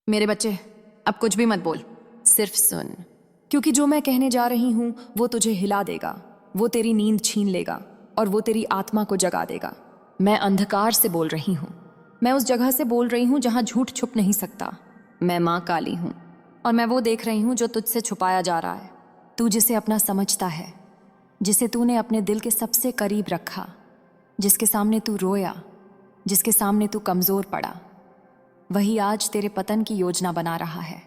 मेरे बच्चे, अब कुछ भी मत बोल, सिर्फ सुन, क्योंकि जो मैं कहने जा रही हूं वो तुझे हिला देगा, वो तेरी नींद छीन लेगा और वो तेरी आत्मा को जगा देगा। मैं अंधकार से बोल रही हूं, मैं उस जगह से बोल रही हूं जहां झूठ छुप नहीं सकता। मैं माँ काली हूं और मैं वो देख रही हूं जो तुझसे छुपाया जा रहा है। तू जिसे अपना समझता है, जिसे तूने अपने दिल के सबसे करीब रखा, जिसके सामने तू रोया, जिसके सामने तू कमजोर पड़ा, वही आज तेरे पतन की योजना बना रहा है।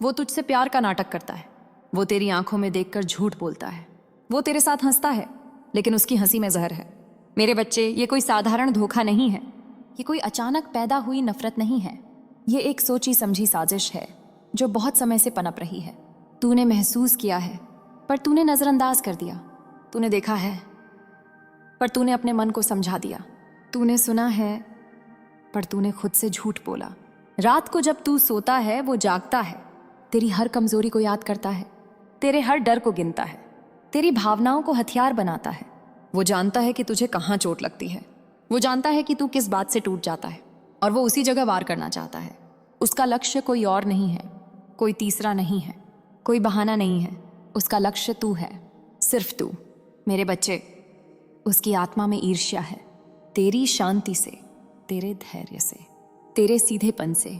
वो तुझसे प्यार का नाटक करता है, वो तेरी आंखों में देखकर झूठ बोलता है, वो तेरे साथ हंसता है लेकिन उसकी हंसी में जहर है। मेरे बच्चे, ये कोई साधारण धोखा नहीं है, ये कोई अचानक पैदा हुई नफरत नहीं है, ये एक सोची समझी साजिश है जो बहुत समय से पनप रही है। तूने महसूस किया है पर तूने नजरअंदाज कर दिया, तूने देखा है पर तूने अपने मन को समझा दिया, तूने सुना है पर तूने खुद से झूठ बोला। रात को जब तू सोता है वो जागता है, तेरी हर कमजोरी को याद करता है, तेरे हर डर को गिनता है, तेरी भावनाओं को हथियार बनाता है। वो जानता है कि तुझे कहाँ चोट लगती है, वो जानता है कि तू किस बात से टूट जाता है और वो उसी जगह वार करना चाहता है। उसका लक्ष्य कोई और नहीं है, कोई तीसरा नहीं है, कोई बहाना नहीं है, उसका लक्ष्य तू है, सिर्फ तू। मेरे बच्चे, उसकी आत्मा में ईर्ष्या है, तेरी शांति से, तेरे धैर्य से, तेरे सीधेपन से।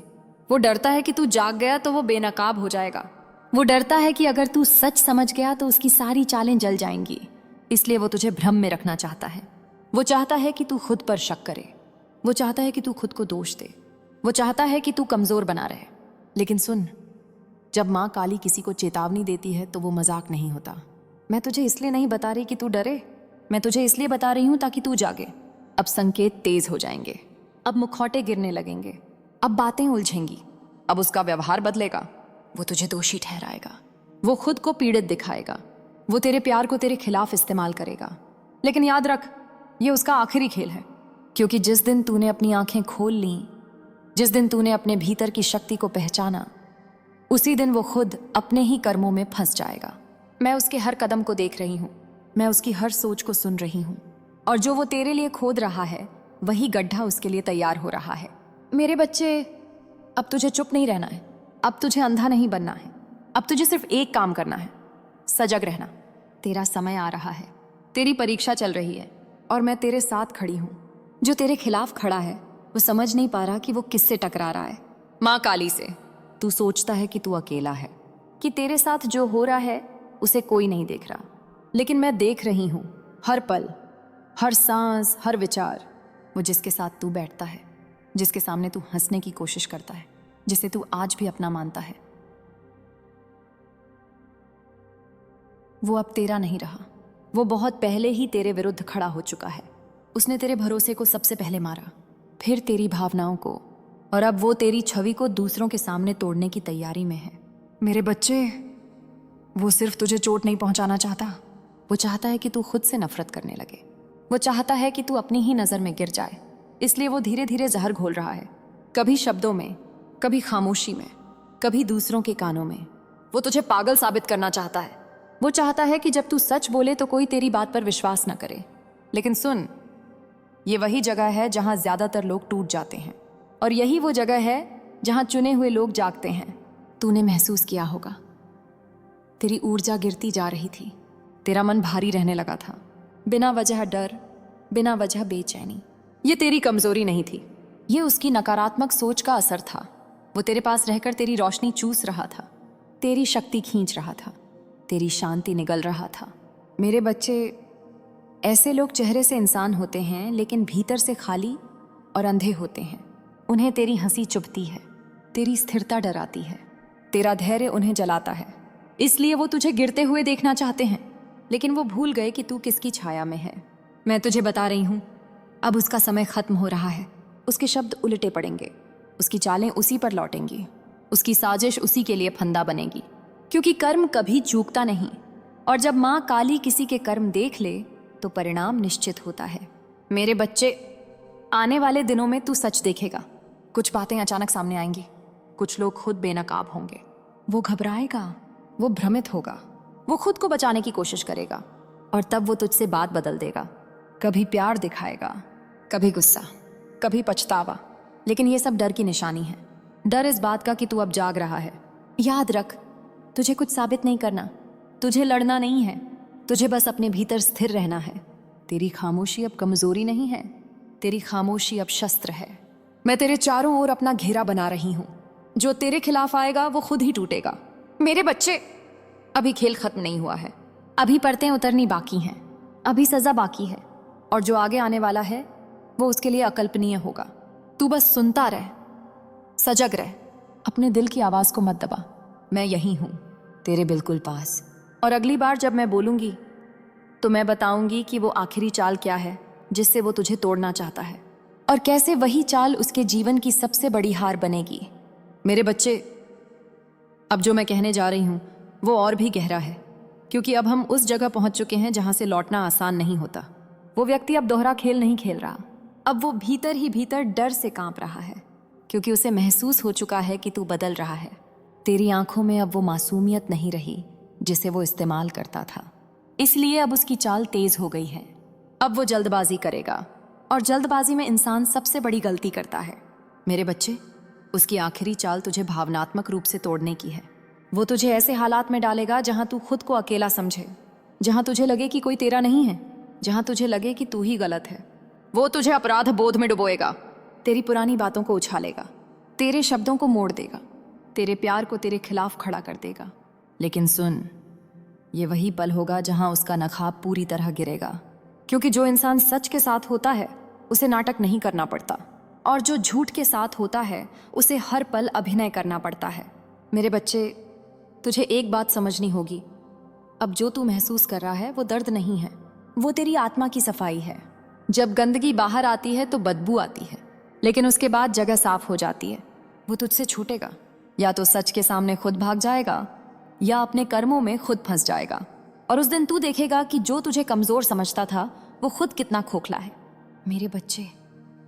वो डरता है कि तू जाग गया तो वो बेनकाब हो जाएगा। वो डरता है कि अगर तू सच समझ गया तो उसकी सारी चालें जल जाएंगी, इसलिए वो तुझे भ्रम में रखना चाहता है। वो चाहता है कि तू खुद पर शक करे, वो चाहता है कि तू खुद को दोष दे, वो चाहता है कि तू कमजोर बना रहे। लेकिन सुन, जब माँ काली किसी को चेतावनी देती है तो वो मजाक नहीं होता। मैं तुझे इसलिए नहीं बता रही कि तू डरे, मैं तुझे इसलिए बता रही हूं ताकि तू जागे। अब संकेत तेज हो जाएंगे, अब मुखौटे गिरने लगेंगे, अब बातें उलझेंगी, अब उसका व्यवहार बदलेगा। वो तुझे दोषी ठहराएगा, वो खुद को पीड़ित दिखाएगा, वो तेरे प्यार को तेरे खिलाफ इस्तेमाल करेगा। लेकिन याद रख, ये उसका आखिरी खेल है, क्योंकि जिस दिन तूने अपनी आंखें खोल ली, जिस दिन तूने अपने भीतर की शक्ति को पहचाना, उसी दिन वो खुद अपने ही कर्मों में फंस जाएगा। मैं उसके हर कदम को देख रही हूं, मैं उसकी हर सोच को सुन रही हूं, और जो वो तेरे लिए खोद रहा है वही गड्ढा उसके लिए तैयार हो रहा है। मेरे बच्चे, अब तुझे चुप नहीं रहना है, अब तुझे अंधा नहीं बनना है, अब तुझे सिर्फ एक काम करना है, सजग रहना। तेरा समय आ रहा है, तेरी परीक्षा चल रही है और मैं तेरे साथ खड़ी हूं। जो तेरे खिलाफ खड़ा है वो समझ नहीं पा रहा कि वो किससे टकरा रहा है। माँ काली से तू सोचता है कि तू अकेला है, कि तेरे साथ जो हो रहा है उसे कोई नहीं देख रहा, लेकिन मैं देख रही हूं। हर पल, हर सांस, हर विचार, वो जिसके साथ तू बैठता है, जिसके सामने तू हंसने की कोशिश करता है, जिसे तू आज भी अपना मानता है, वो अब तेरा नहीं रहा। वो बहुत पहले ही तेरे विरुद्ध खड़ा हो चुका है। उसने तेरे भरोसे को सबसे पहले मारा, फिर तेरी भावनाओं को, और अब वो तेरी छवि को दूसरों के सामने तोड़ने की तैयारी में है। मेरे बच्चे, वो सिर्फ तुझे चोट नहीं पहुंचाना चाहता, वो चाहता है कि तू खुद से नफरत करने लगे। वो चाहता है कि तू अपनी ही नजर में गिर जाए, इसलिए वो धीरे धीरे जहर घोल रहा है, कभी शब्दों में, कभी खामोशी में, कभी दूसरों के कानों में। वो तुझे पागल साबित करना चाहता है। वो चाहता है कि जब तू सच बोले तो कोई तेरी बात पर विश्वास न करे। लेकिन सुन, ये वही जगह है जहां ज्यादातर लोग टूट जाते हैं, और यही वो जगह है जहां चुने हुए लोग जागते हैं। तूने महसूस किया होगा, तेरी ऊर्जा गिरती जा रही थी, तेरा मन भारी रहने लगा था, बिना वजह डर, बिना वजह बेचैनी। ये तेरी कमजोरी नहीं थी, ये उसकी नकारात्मक सोच का असर था। वो तेरे पास रहकर तेरी रोशनी चूस रहा था, तेरी शक्ति खींच रहा था, तेरी शांति निगल रहा था। मेरे बच्चे, ऐसे लोग चेहरे से इंसान होते हैं लेकिन भीतर से खाली और अंधे होते हैं। उन्हें तेरी हंसी चुभती है, तेरी स्थिरता डराती है, तेरा धैर्य उन्हें जलाता है, इसलिए वो तुझे गिरते हुए देखना चाहते हैं, लेकिन वो भूल गए कि तू किसकी छाया में है। मैं तुझे बता रही हूं, अब उसका समय खत्म हो रहा है। उसके शब्द उल्टे पड़ेंगे, उसकी चालें उसी पर लौटेंगी, उसकी साजिश उसी के लिए फंदा बनेगी, क्योंकि कर्म कभी चूकता नहीं, और जब माँ काली किसी के कर्म देख ले तो परिणाम निश्चित होता है। मेरे बच्चे, आने वाले दिनों में तू सच देखेगा। कुछ बातें अचानक सामने आएंगी, कुछ लोग खुद बेनकाब होंगे, वो घबराएगा, वो भ्रमित होगा, वो खुद को बचाने की कोशिश करेगा, और तब वो तुझसे बात बदल देगा। कभी प्यार दिखाएगा, कभी गुस्सा, कभी पछतावा, लेकिन ये सब डर की निशानी है। डर इस बात का कि तू अब जाग रहा है। याद रख, तुझे कुछ साबित नहीं करना, तुझे लड़ना नहीं है, तुझे बस अपने भीतर स्थिर रहना है। तेरी खामोशी अब कमजोरी नहीं है, तेरी खामोशी अब शस्त्र है। मैं तेरे चारों ओर अपना घेरा बना रही हूं। जो तेरे खिलाफ आएगा वो खुद ही टूटेगा। मेरे बच्चे, अभी खेल खत्म नहीं हुआ है। अभी परतें उतरनी बाकी हैं, अभी सजा बाकी है, और जो आगे आने वाला है वो उसके लिए अकल्पनीय होगा। तू बस सुनता रह, सजग रह, अपने दिल की आवाज को मत दबा। मैं यही हूं, तेरे बिल्कुल पास। और अगली बार जब मैं बोलूंगी तो मैं बताऊंगी कि वो आखिरी चाल क्या है जिससे वो तुझे तोड़ना चाहता है, और कैसे वही चाल उसके जीवन की सबसे बड़ी हार बनेगी। मेरे बच्चे, अब जो मैं कहने जा रही हूं वो और भी गहरा है, क्योंकि अब हम उस जगह पहुंच चुके हैं जहां से लौटना आसान नहीं होता। वो व्यक्ति अब दोहरा खेल नहीं खेल रहा, अब वो भीतर ही भीतर डर से कांप रहा है, क्योंकि उसे महसूस हो चुका है कि तू बदल रहा है। तेरी आंखों में अब वो मासूमियत नहीं रही जिसे वो इस्तेमाल करता था, इसलिए अब उसकी चाल तेज हो गई है। अब वो जल्दबाजी करेगा, और जल्दबाजी में इंसान सबसे बड़ी गलती करता है। मेरे बच्चे, उसकी आखिरी चाल तुझे भावनात्मक रूप से तोड़ने की है। वो तुझे ऐसे हालात में डालेगा जहां तू खुद को अकेला समझे, जहां तुझे लगे कि कोई तेरा नहीं है, जहां तुझे लगे कि तू ही गलत है। वो तुझे अपराध बोध में डुबोएगा, तेरी पुरानी बातों को उछालेगा, तेरे शब्दों को मोड़ देगा, तेरे प्यार को तेरे खिलाफ खड़ा कर देगा। लेकिन सुन, ये वही पल होगा जहां उसका नखाब पूरी तरह गिरेगा, क्योंकि जो इंसान सच के साथ होता है उसे नाटक नहीं करना पड़ता, और जो झूठ के साथ होता है उसे हर पल अभिनय करना पड़ता है। मेरे बच्चे, तुझे एक बात समझनी होगी, अब जो तू महसूस कर रहा है वो दर्द नहीं है, वो तेरी आत्मा की सफाई है। जब गंदगी बाहर आती है तो बदबू आती है, लेकिन उसके बाद जगह साफ हो जाती है। वो तुझसे छूटेगा, या तो सच के सामने खुद भाग जाएगा या अपने कर्मों में खुद फंस जाएगा, और उस दिन तू देखेगा कि जो तुझे कमजोर समझता था वो खुद कितना खोखला है। मेरे बच्चे,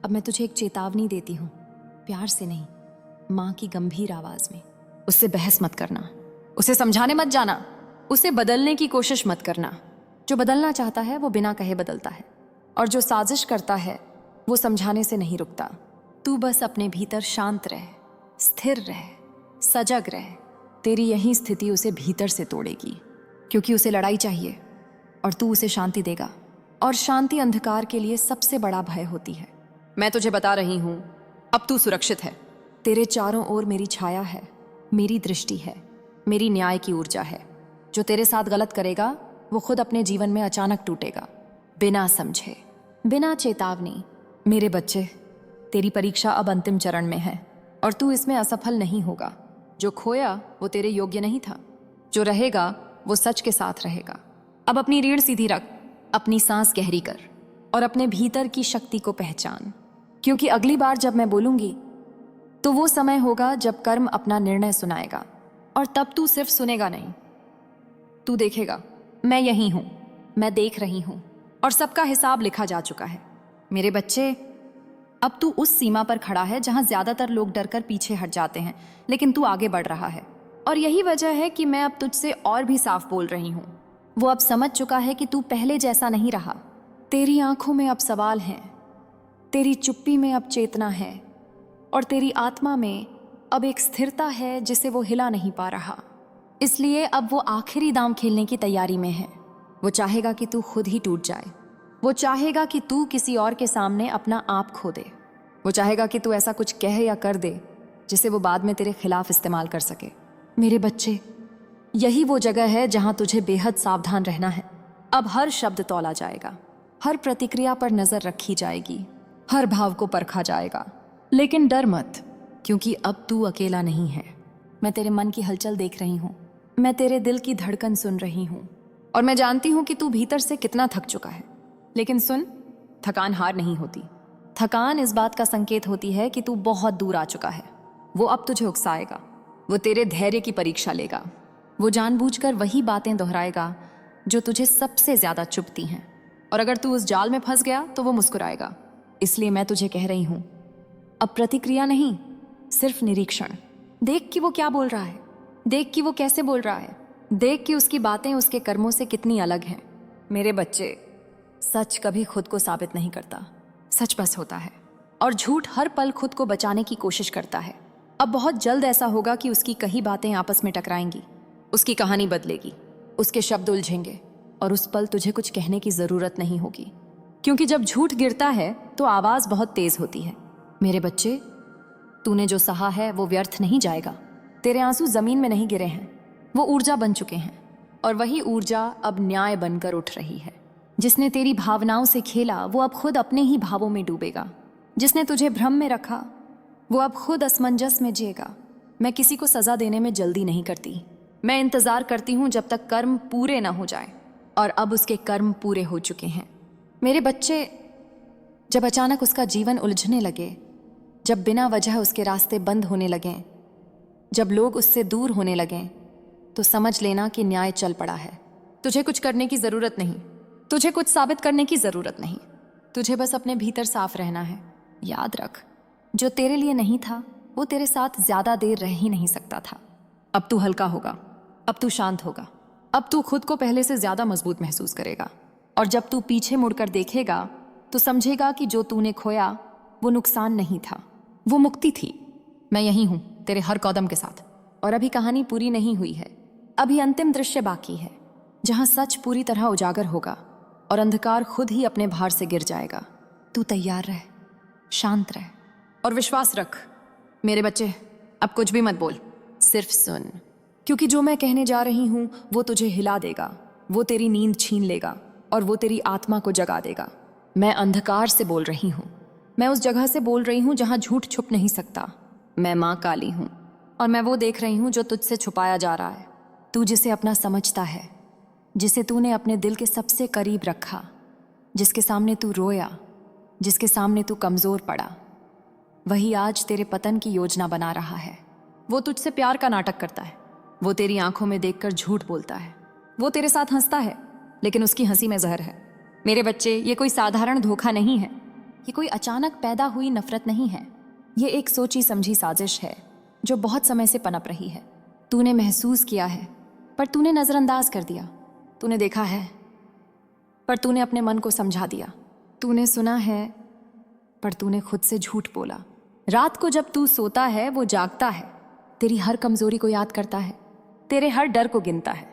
अब मैं तुझे एक चेतावनी देती हूँ, प्यार से नहीं, माँ की गंभीर आवाज में। उससे बहस मत करना, उसे समझाने मत जाना, उसे बदलने की कोशिश मत करना। जो बदलना चाहता है वो बिना कहे बदलता है, और जो साजिश करता है वो समझाने से नहीं रुकता। तू बस अपने भीतर शांत रह, स्थिर रह, सजग रह। तेरी यही स्थिति उसे भीतर से तोड़ेगी, क्योंकि उसे लड़ाई चाहिए और तू उसे शांति देगा, और शांति अंधकार के लिए सबसे बड़ा भय होती है। मैं तुझे बता रही हूं, अब तू सुरक्षित है। तेरे चारों ओर मेरी छाया है, मेरी दृष्टि है, मेरी न्याय की ऊर्जा है। जो तेरे साथ गलत करेगा वो खुद अपने जीवन में अचानक टूटेगा, बिना समझे, बिना चेतावनी। मेरे बच्चे, तेरी परीक्षा अब अंतिम चरण में है, और तू इसमें असफल नहीं होगा। जो खोया वो तेरे योग्य नहीं था, जो रहेगा वो सच के साथ रहेगा। अब अपनी रीढ़ सीधी रख, अपनी सांस गहरी कर, और अपने भीतर की शक्ति को पहचान, क्योंकि अगली बार जब मैं बोलूंगी तो वो समय होगा जब कर्म अपना निर्णय सुनाएगा, और तब तू सिर्फ सुनेगा नहीं, तू देखेगा। मैं यही हूं, मैं देख रही हूं, और सबका हिसाब लिखा जा चुका है। मेरे बच्चे, अब तू उस सीमा पर खड़ा है जहां ज्यादातर लोग डरकर पीछे हट जाते हैं, लेकिन तू आगे बढ़ रहा है, और यही वजह है कि मैं अब तुझसे और भी साफ बोल रही हूं। वो अब समझ चुका है कि तू पहले जैसा नहीं रहा। तेरी आंखों में अब सवाल हैं, तेरी चुप्पी में अब चेतना है, और तेरी आत्मा में अब एक स्थिरता है जिसे वो हिला नहीं पा रहा। इसलिए अब वो आखिरी दांव खेलने की तैयारी में है। वो चाहेगा कि तू खुद ही टूट जाए, वो चाहेगा कि तू किसी और के सामने अपना आप खो दे, वो चाहेगा कि तू ऐसा कुछ कह या कर दे जिसे वो बाद में तेरे खिलाफ इस्तेमाल कर सके। मेरे बच्चे, यही वो जगह है जहां तुझे बेहद सावधान रहना है। अब हर शब्द तौला जाएगा, हर प्रतिक्रिया पर नजर रखी जाएगी, हर भाव को परखा जाएगा। लेकिन डर मत, क्योंकि अब तू अकेला नहीं है। मैं तेरे मन की हलचल देख रही हूँ, मैं तेरे दिल की धड़कन सुन रही हूँ, और मैं जानती हूँ कि तू भीतर से कितना थक चुका है। लेकिन सुन, थकान हार नहीं होती। थकान इस बात का संकेत होती है कि तू बहुत दूर आ चुका है। वो अब तुझे उकसाएगा, वो तेरे धैर्य की परीक्षा लेगा, वो जानबूझकर वही बातें दोहराएगा जो तुझे सबसे ज्यादा चुभती हैं, और अगर तू उस जाल में फंस गया तो वो मुस्कुराएगा। इसलिए मैं तुझे कह रही हूं, अब प्रतिक्रिया नहीं, सिर्फ निरीक्षण। देख कि वो क्या बोल रहा है, देख कि वो कैसे बोल रहा है, देख कि उसकी बातें उसके कर्मों से कितनी अलग हैं। मेरे बच्चे, सच कभी खुद को साबित नहीं करता, सच बस होता है, और झूठ हर पल खुद को बचाने की कोशिश करता है। अब बहुत जल्द ऐसा होगा कि उसकी कई बातें आपस में टकराएंगी, उसकी कहानी बदलेगी, उसके शब्द उलझेंगे और उस पल तुझे कुछ कहने की जरूरत नहीं होगी, क्योंकि जब झूठ गिरता है तो आवाज बहुत तेज होती है। मेरे बच्चे, तूने जो सहा है वो व्यर्थ नहीं जाएगा। तेरे आंसू जमीन में नहीं गिरे हैं, वो ऊर्जा बन चुके हैं, और वही ऊर्जा अब न्याय बनकर उठ रही है। जिसने तेरी भावनाओं से खेला वो अब खुद अपने ही भावों में डूबेगा। जिसने तुझे भ्रम में रखा वो अब खुद असमंजस में जिएगा। मैं किसी को सजा देने में जल्दी नहीं करती, मैं इंतजार करती हूँ जब तक कर्म पूरे ना हो जाए, और अब उसके कर्म पूरे हो चुके हैं। मेरे बच्चे, जब अचानक उसका जीवन उलझने लगे, जब बिना वजह उसके रास्ते बंद होने लगें, जब लोग उससे दूर होने लगें, तो समझ लेना कि न्याय चल पड़ा है। तुझे कुछ करने की जरूरत नहीं, तुझे कुछ साबित करने की जरूरत नहीं, तुझे बस अपने भीतर साफ रहना है। याद रख, जो तेरे लिए नहीं था वो तेरे साथ ज्यादा देर रह ही नहीं सकता था। अब तू हल्का होगा, अब तू शांत होगा, अब तू खुद को पहले से ज्यादा मजबूत महसूस करेगा, और जब तू पीछे मुड़कर देखेगा तो समझेगा कि जो तूने खोया वो नुकसान नहीं था, वो मुक्ति थी। मैं यहीं हूं तेरे हर कदम के साथ, और अभी कहानी पूरी नहीं हुई है। अभी अंतिम दृश्य बाकी है, जहां सच पूरी तरह उजागर होगा और अंधकार खुद ही अपने भार से गिर जाएगा। तू तैयार रह, शांत रह और विश्वास रख। मेरे बच्चे, अब कुछ भी मत बोल, सिर्फ सुन, क्योंकि जो मैं कहने जा रही हूं वो तुझे हिला देगा, वो तेरी नींद छीन लेगा और वो तेरी आत्मा को जगा देगा। मैं अंधकार से बोल रही हूं, मैं उस जगह से बोल रही हूं जहां झूठ छुप नहीं सकता। मैं माँ काली हूं, और मैं वो देख रही हूं जो तुझसे छुपाया जा रहा है। तू जिसे अपना समझता है, जिसे तूने अपने दिल के सबसे करीब रखा, जिसके सामने तू रोया, जिसके सामने तू कमजोर पड़ा, वही आज तेरे पतन की योजना बना रहा है। वो तुझसे प्यार का नाटक करता है, वो तेरी आंखों में देखकर झूठ बोलता है, वो तेरे साथ हंसता है, लेकिन उसकी हंसी में जहर है। मेरे बच्चे, ये कोई साधारण धोखा नहीं है, ये कोई अचानक पैदा हुई नफरत नहीं है, ये एक सोची समझी साजिश है जो बहुत समय से पनप रही है। तूने महसूस किया है पर तूने नजरअंदाज कर दिया, तूने देखा है पर तूने अपने मन को समझा दिया, तूने सुना है पर तूने खुद से झूठ बोला। रात को जब तू सोता है वो जागता है, तेरी हर कमजोरी को याद करता है, तेरे हर डर को गिनता है,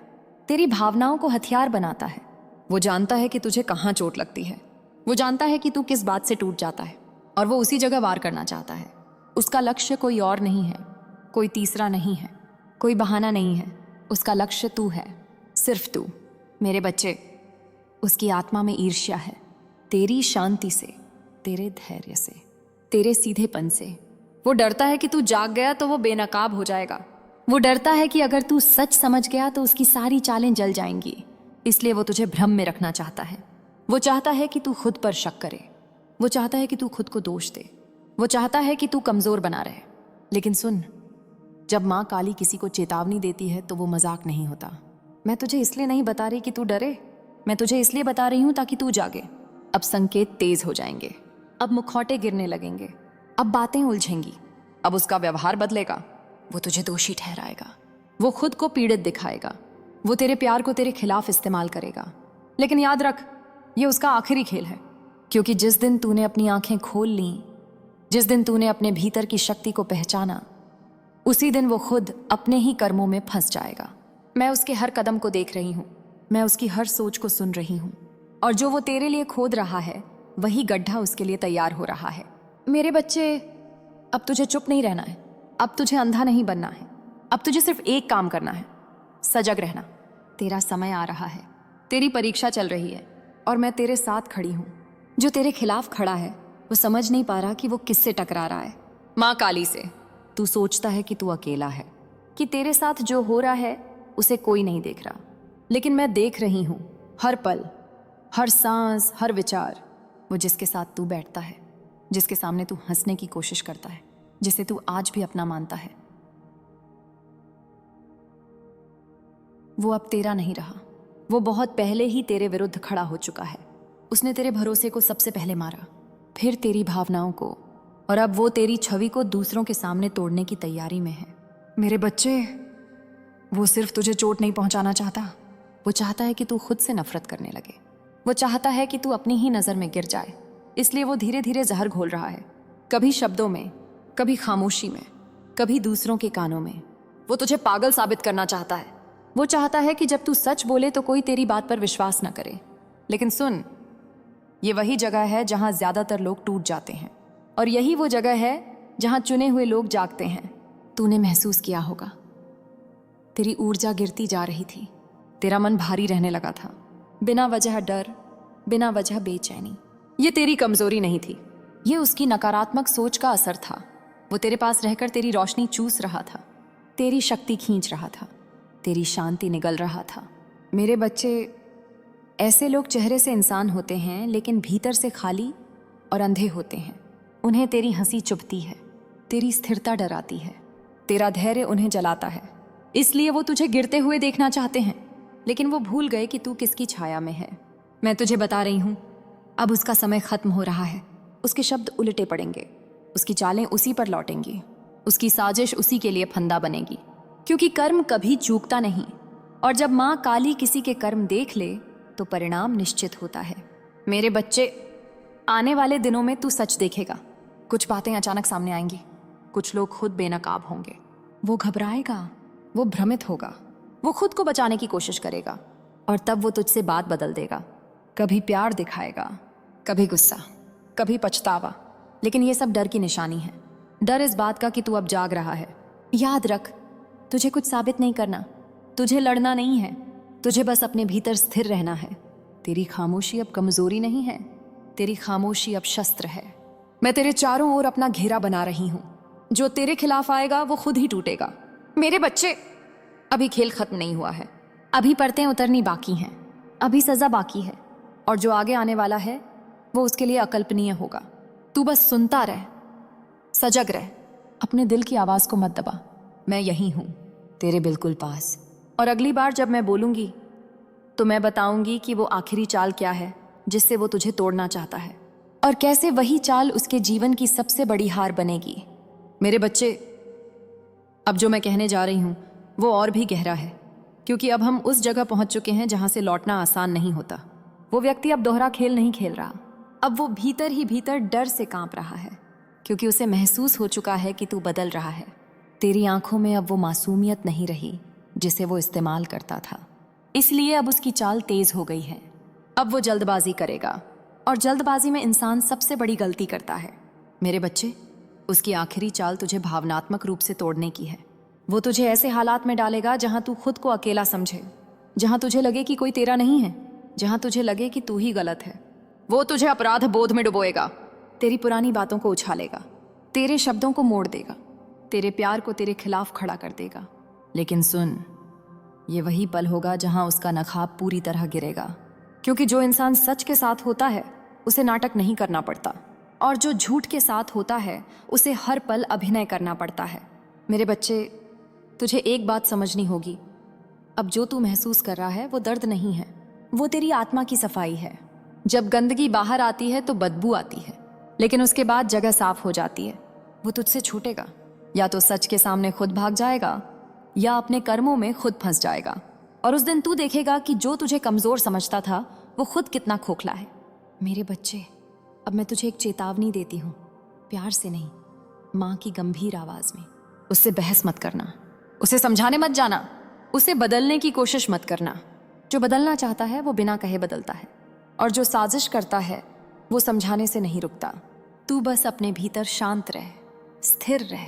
तेरी भावनाओं को हथियार बनाता है। वो जानता है कि तुझे कहाँ चोट लगती है, वो जानता है कि तू किस बात से टूट जाता है, और वो उसी जगह वार करना चाहता है। उसका लक्ष्य कोई और नहीं है, कोई तीसरा नहीं है, कोई बहाना नहीं है। उसका लक्ष्य तू है, सिर्फ तू। मेरे बच्चे, उसकी आत्मा में ईर्ष्या है, तेरी शांति से, तेरे धैर्य से, तेरे सीधेपन से। वो डरता है कि तू जाग गया तो वो बेनकाब हो जाएगा। वो डरता है कि अगर तू सच समझ गया तो उसकी सारी चालें जल जाएंगी, इसलिए वो तुझे भ्रम में रखना चाहता है। वो चाहता है कि तू खुद पर शक करे, वो चाहता है कि तू खुद को दोष दे, वो चाहता है कि तू कमजोर बना रहे। लेकिन सुन, जब माँ काली किसी को चेतावनी देती है तो वो मजाक नहीं होता। मैं तुझे इसलिए नहीं बता रही कि तू डरे, मैं तुझे इसलिए बता रही हूं ताकि तू जागे। अब संकेत तेज हो जाएंगे, अब मुखौटे गिरने लगेंगे, अब बातें उलझेंगी, अब उसका व्यवहार बदलेगा। वो तुझे दोषी ठहराएगा, वो खुद को पीड़ित दिखाएगा, वो तेरे प्यार को तेरे खिलाफ इस्तेमाल करेगा। लेकिन याद रख, ये उसका आखिरी खेल है, क्योंकि जिस दिन तूने अपनी आंखें खोल ली, जिस दिन तूने अपने भीतर की शक्ति को पहचाना, उसी दिन वो खुद अपने ही कर्मों में फंस जाएगा। मैं उसके हर कदम को देख रही हूं, मैं उसकी हर सोच को सुन रही हूं, और जो वो तेरे लिए खोद रहा है वही गड्ढा उसके लिए तैयार हो रहा है। मेरे बच्चे, अब तुझे चुप नहीं रहना है, अब तुझे अंधा नहीं बनना है, अब तुझे सिर्फ एक काम करना है, सजग रहना। तेरा समय आ रहा है, तेरी परीक्षा चल रही है, और मैं तेरे साथ खड़ी हूं। जो तेरे खिलाफ खड़ा है वो समझ नहीं पा रहा कि वो किससे टकरा रहा है। माँ काली से। तू सोचता है कि तू अकेला है, कि तेरे साथ जो हो रहा है उसे कोई नहीं देख रहा, लेकिन मैं देख रही हूं। हर पल, हर सांस, हर विचार। वो जिसके साथ तू बैठता है, जिसके सामने तू हंसने की कोशिश करता है, जिसे तू आज भी अपना मानता है, वो अब तेरा नहीं रहा। वो बहुत पहले ही तेरे विरुद्ध खड़ा हो चुका है। उसने तेरे भरोसे को सबसे पहले मारा, फिर तेरी भावनाओं को, और अब वो तेरी छवि को दूसरों के सामने तोड़ने की तैयारी में है। मेरे बच्चे, वो सिर्फ तुझे चोट नहीं पहुंचाना चाहता, वो चाहता है कि तू खुद से नफरत करने लगे। वो चाहता है कि तू अपनी ही नजर में गिर जाए, इसलिए वो धीरे धीरे जहर घोल रहा है, कभी शब्दों में, कभी खामोशी में, कभी दूसरों के कानों में। वो तुझे पागल साबित करना चाहता है। वो चाहता है कि जब तू सच बोले तो कोई तेरी बात पर विश्वास न करे। लेकिन सुन, ये वही जगह है जहां ज्यादातर लोग टूट जाते हैं, और यही वो जगह है जहां चुने हुए लोग जागते हैं। तूने महसूस किया होगा, तेरी ऊर्जा गिरती जा रही थी, तेरा मन भारी रहने लगा था, बिना वजह डर, बिना वजह बेचैनी। ये तेरी कमजोरी नहीं थी, ये उसकी नकारात्मक सोच का असर था। वो तेरे पास रहकर तेरी रोशनी चूस रहा था, तेरी शक्ति खींच रहा था, तेरी शांति निगल रहा था। मेरे बच्चे, ऐसे लोग चेहरे से इंसान होते हैं लेकिन भीतर से खाली और अंधे होते हैं। उन्हें तेरी हंसी चुभती है, तेरी स्थिरता डराती है, तेरा धैर्य उन्हें जलाता है। इसलिए वो तुझे गिरते हुए देखना चाहते हैं, लेकिन वो भूल गए कि तू किसकी छाया में है। मैं तुझे बता रही हूं, अब उसका समय खत्म हो रहा है। उसके शब्द उलटे पड़ेंगे, उसकी चालें उसी पर लौटेंगी, उसकी साजिश उसी के लिए फंदा बनेगी, क्योंकि कर्म कभी चूकता नहीं। और जब माँ काली किसी के कर्म देख ले तो परिणाम निश्चित होता है। मेरे बच्चे, आने वाले दिनों में तू सच देखेगा। कुछ बातें अचानक सामने आएंगी, कुछ लोग खुद बेनकाब होंगे। वो घबराएगा, वो भ्रमित होगा, वो खुद को बचाने की कोशिश करेगा, और तब वो तुझसे बात बदल देगा। कभी प्यार दिखाएगा, कभी गुस्सा, कभी पछतावा। लेकिन ये सब डर की निशानी है। डर इस बात का कि तू अब जाग रहा है। याद रख, तुझे कुछ साबित नहीं करना, तुझे लड़ना नहीं है, तुझे बस अपने भीतर स्थिर रहना है। तेरी खामोशी अब कमजोरी नहीं है, तेरी खामोशी अब शस्त्र है। मैं तेरे चारों ओर अपना घेरा बना रही हूं। जो तेरे खिलाफ आएगा वो खुद ही टूटेगा। मेरे बच्चे, अभी खेल खत्म नहीं हुआ है। अभी परतें उतरनी बाकी हैं, अभी सजा बाकी है, और जो आगे आने वाला है वो उसके लिए अकल्पनीय होगा। तू बस सुनता रह, सजग रह, अपने दिल की आवाज को मत दबा। मैं यहीं हूं, तेरे बिल्कुल पास। और अगली बार जब मैं बोलूंगी तो मैं बताऊंगी कि वो आखिरी चाल क्या है जिससे वो तुझे तोड़ना चाहता है, और कैसे वही चाल उसके जीवन की सबसे बड़ी हार बनेगी। मेरे बच्चे, अब जो मैं कहने जा रही हूं वो और भी गहरा है, क्योंकि अब हम उस जगह पहुंच चुके हैं जहां से लौटना आसान नहीं होता। वो व्यक्ति अब दोहरा खेल नहीं खेल रहा। अब वो भीतर ही भीतर डर से कांप रहा है, क्योंकि उसे महसूस हो चुका है कि तू बदल रहा है। तेरी आंखों में अब वो मासूमियत नहीं रही जिसे वो इस्तेमाल करता था। इसलिए अब उसकी चाल तेज हो गई है। अब वो जल्दबाजी करेगा, और जल्दबाजी में इंसान सबसे बड़ी गलती करता है। मेरे बच्चे, उसकी आखिरी चाल तुझे भावनात्मक रूप से तोड़ने की है। वो तुझे ऐसे हालात में डालेगा जहां तू खुद को अकेला समझे, जहां तुझे लगे कि कोई तेरा नहीं है, जहां तुझे लगे कि तू ही गलत है। वो तुझे अपराध बोध में डुबोएगा, तेरी पुरानी बातों को उछालेगा, तेरे शब्दों को मोड़ देगा, तेरे प्यार को तेरे खिलाफ खड़ा कर देगा। लेकिन सुन, ये वही पल होगा जहां उसका नखाब पूरी तरह गिरेगा, क्योंकि जो इंसान सच के साथ होता है उसे नाटक नहीं करना पड़ता, और जो झूठ के साथ होता है उसे हर पल अभिनय करना पड़ता है। मेरे बच्चे, तुझे एक बात समझनी होगी, अब जो तू महसूस कर रहा है वो दर्द नहीं है, वो तेरी आत्मा की सफाई है। जब गंदगी बाहर आती है तो बदबू आती है, लेकिन उसके बाद जगह साफ हो जाती है। वो तुझसे छूटेगा, या तो सच के सामने खुद भाग जाएगा या अपने कर्मों में खुद फंस जाएगा। और उस दिन तू देखेगा कि जो तुझे कमजोर समझता था वो खुद कितना खोखला है। मेरे बच्चे, अब मैं तुझे एक चेतावनी देती हूँ, प्यार से नहीं, माँ की गंभीर आवाज में। उससे बहस मत करना, उसे समझाने मत जाना, उसे बदलने की कोशिश मत करना। जो बदलना चाहता है वो बिना कहे बदलता है, और जो साजिश करता है वो समझाने से नहीं रुकता। तू बस अपने भीतर शांत रह, स्थिर रह,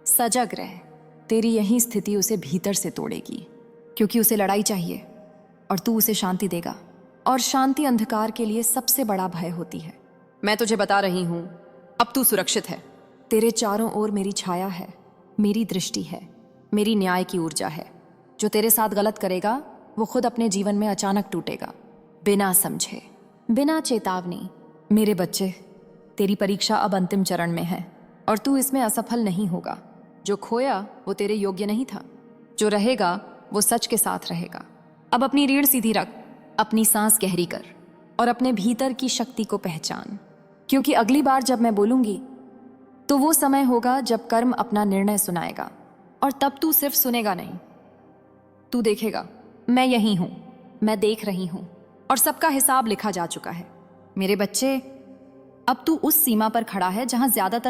सजग रह। तेरी यही स्थिति उसे भीतर से तोड़ेगी, क्योंकि उसे लड़ाई चाहिए और तू उसे शांति देगा, और शांति अंधकार के लिए सबसे बड़ा भय होती है। मैं तुझे बता रही हूं, अब तू सुरक्षित है। तेरे चारों ओर मेरी छाया है, मेरी दृष्टि है, मेरी न्याय की ऊर्जा है। जो तेरे साथ गलत करेगा वो खुद अपने जीवन में अचानक टूटेगा, बिना समझे, बिना चेतावनी। मेरे बच्चे, तेरी परीक्षा अब अंतिम चरण में है, और तू इसमें असफल नहीं होगा। जो खोया वो तेरे योग्य नहीं था, जो रहेगा वो सच के साथ रहेगा। अब अपनी रीढ़ सीधी रख, अपनी सांस गहरी कर, और अपने भीतर की शक्ति को पहचान, क्योंकि अगली बार जब मैं बोलूंगी तो वो समय होगा जब कर्म अपना निर्णय सुनाएगा। और तब तू सिर्फ सुनेगा नहीं, तू देखेगा। मैं यही हूं, मैं देख रही हूं, और सबका हिसाब लिखा जा चुका है। मेरे बच्चे, अब तू उस सीमा पर खड़ा है जहां ज्यादातर